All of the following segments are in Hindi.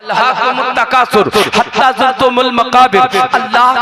अल्लाह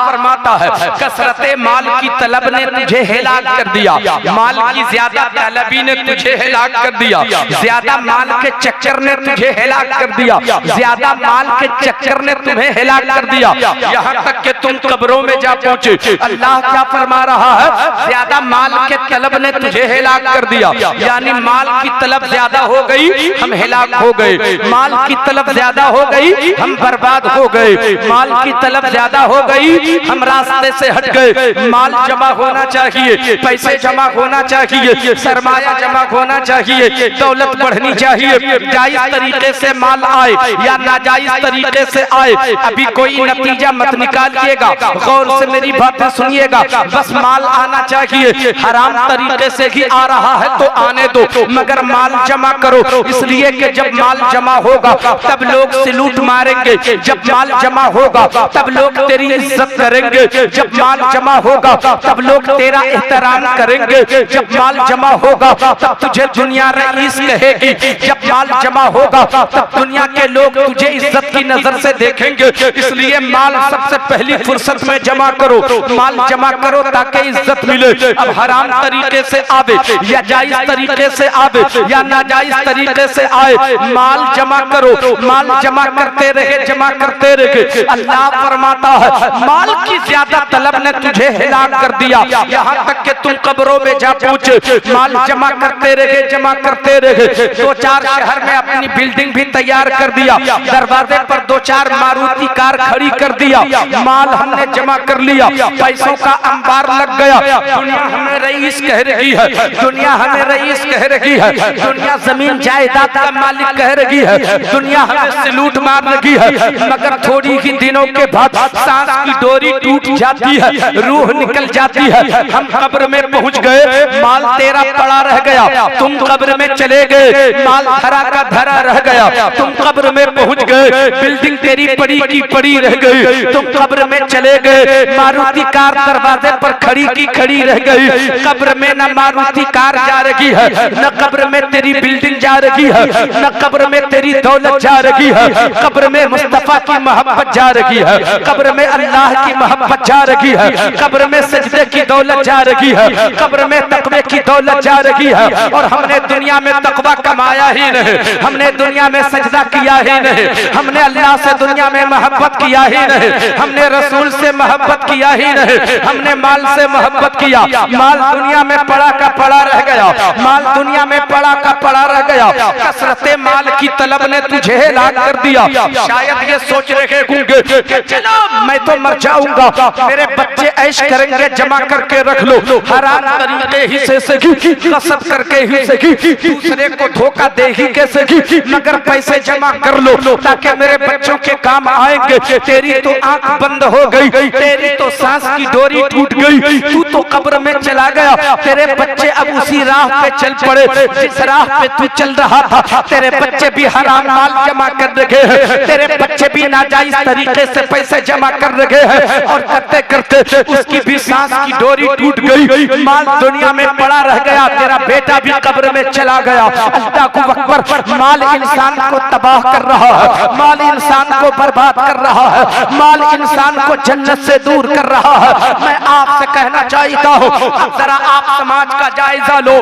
फरमाता है कसरते माल की तलब ने तुझे हिलाक कर दिया, माल की ज्यादा तलबी ने तुझे हिलाक कर दिया, ज्यादा माल के चक्कर ने तुझे हिलाक कर दिया, ज्यादा माल के चक्कर ने तुम्हें हिलाक कर दिया, यहाँ तक कि तुम कब्रों में जा पहुंचे। अल्लाह क्या फरमा रहा है, ज्यादा माल के तलब ने तुझे हिलाक कर दिया, यानी माल की तलब ज्यादा हो गई, हम हिलाक हो गए, माल की तलब ज्यादा हो गई, हम बर्बाद हो गए, माल की तलब ज्यादा हो गई, हम रास्ते से हट गए। माल जमा होना चाहिए, पैसे जमा होना चाहिए, सरमाया जमा होना चाहिए, दौलत बढ़नी चाहिए, जायज तरीके से माल आए या नाजायज तरीके से आए, अभी कोई नतीजा मत निकालिएगा, गौर से मेरी बातें सुनिएगा। बस माल आना चाहिए, हराम तरीके से ही आ रहा है तो आने दो, मगर माल जमा करो, इसलिए कि जब माल जमा होगा तब लोग सैल्यूट मारेंगे, जब माल जमा होगा तब लोग तेरी इज्जत करेंगे, जब माल जमा होगा तब लोग तेरा एहतराम करेंगे, जब माल जमा होगा तब तुझे दुनिया रईस कहेगी, जब माल जमा होगा तब दुनिया के लोग तुझे इज्जत की नजर से देखेंगे। इसलिए माल सबसे पहली फुर्सत में जमा करो, माल जमा करो ताकि इज्जत मिले। अब हराम तरीके से आवे या जायज तरीके से आवे या नाजायज तरीके से आए, माल जमा करो, माल जमा करते रहे, जमा करते रहे। अल्लाह फरमाता है माल की ज्यादा तलब ने तुझे हिलाक कर दिया, यहाँ तक कि तुम कब्रों में जा पहुंचे। माल जमा करते रहे, जमा करते रहे, दो चार शहर में अपनी बिल्डिंग भी तैयार कर दिया, दरवाजे पर दो चार मारुति कार खड़ी कर दिया, माल हमने जमा कर लिया, पैसों का अंबार लग गया। दुनिया हमें रईस कह रही है, दुनिया हमें रईस कह रही है, दुनिया जमीन जायदाद का मालिक कह रही है, दुनिया हमें सैल्यूट मार रही है, मगर थोड़ी ही दिनों के बाद सांस की डोरी टूट जाती है, रूह निकल जाती है, हम कब्र में पहुंच गए, माल तेरा पड़ा रह गया, तुम कब्र में चले गए, माल धरा का धरा रह गया, तुम कब्र में पहुंच गए, बिल्डिंग तेरी पड़ी की पड़ी रह गई, तुम कब्र में चले गए, मारुति कार दरवाजे पर खड़ी की खड़ी रह गई। कब्र में न मारुति कार जा रही है, न कब्र में तेरी बिल्डिंग जा रही है, न कब्र में तेरी दौलत जा रही है, कब्र में मुस्तफा की मोहब्बत जा रही है, कब्र में अल्लाह की मोहब्बत जा रही है, कब्र में सजदे की दौलत जा रही है, कब्र में तकवे की दौलत जा रही है। और हमने दुनिया में तकवा कमाया ही नहीं, हमने दुनिया में सजदा किया ही नहीं, हमने अल्लाह से दुनिया में मोहब्बत किया ही नहीं, हमने रसूल से मोहब्बत किया ही नहीं, हमने माल से मोहब्बत किया, माल दुनिया में पड़ा का पड़ा रह गया, माल दुनिया में पड़ा का पड़ा रह गया। कसरते माल की तलब ने तुझे हिलाक कर दिया। शायद ये सोच रहे होंगे चलो मैं तो मर जाऊंगा, मेरे बच्चे ऐश करेंगे, जमा करके रख लो, हराम तरीके हिस्से से कसब करके हिस्से दूसरे को धोखा दे ही कैसे, मगर पैसे जमा कर लो ताकि मेरे बच्चों के काम आएंगे। तेरी तो आंख बंद हो गई, तेरी तो सांस की डोरी टूट गई, तू तो कब्र में चला गया, तेरे बच्चे अब उसी राह पे चल पड़े जिस राह पे तू चल रहा था। तेरे बच्चे भी हराम माल जमा कर रहे हैं, तेरे बच्चे भी नाजायज तरीके से पैसे जमा कर रहे हैं, और करते करते उसकी भी सांस की डोरी टूट गई, माल दुनिया में पड़ा रह गया, तेरा बेटा भी कब्र में चला गया। अल्लाह को अकबर, माल इंसान को तबाह कर रहा है, माल इंसान को बर्बाद कर रहा है, माल इंसान को जन्नत से दूर कर रहा है। मैं आपसे कहना चाहता हूँ जरा आप समाज का जायजा लो,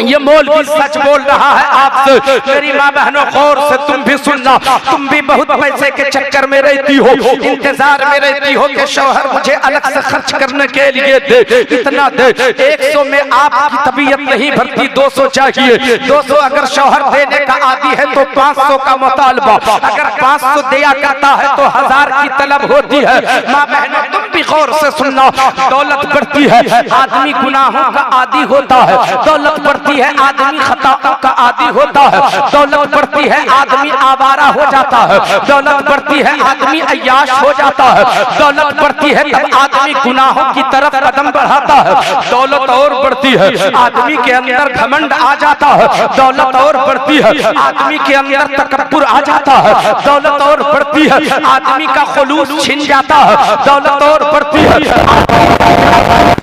ये मौलवी सच बोल रहा है आपसे। मेरी माँ बहनों गौर से तुम भी सुनना, तुम भी बहुत पैसे के चक्कर में रहती हो, इंतजार में रहती हो कि शौहर मुझे अलग से खर्च करने के लिए दे, इतना दे। 100 में आपकी तबीयत नहीं भरती, 200 चाहिए, 200 अगर शौहर देने का आदी है तो 500 का मुतालबा, अगर 500 दिया करता है तो 1000 की तलब होती है। माँ बहनों तुम भी गौर से सुनना, दौलत बढ़ती है आदमी गुनाहों का आदी होता है, दौलत बढ़ती है आदमी खताओं का आदी होता है, दौलत बढ़ती है आदमी आवारा हो जाता है, दौलत बढ़ती है आदमी अय्याश हो जाता है, दौलत बढ़ती है तब आदमी गुनाहों की तरफ कदम बढ़ाता है, दौलत और बढ़ती है आदमी के अंदर घमंड आ जाता है, दौलत और बढ़ती है आदमी के अंदर तकब्बुर आ जाता है, दौलत और बढ़ती है आदमी का खुलूस छिन जाता है, दौलत और बढ़ती है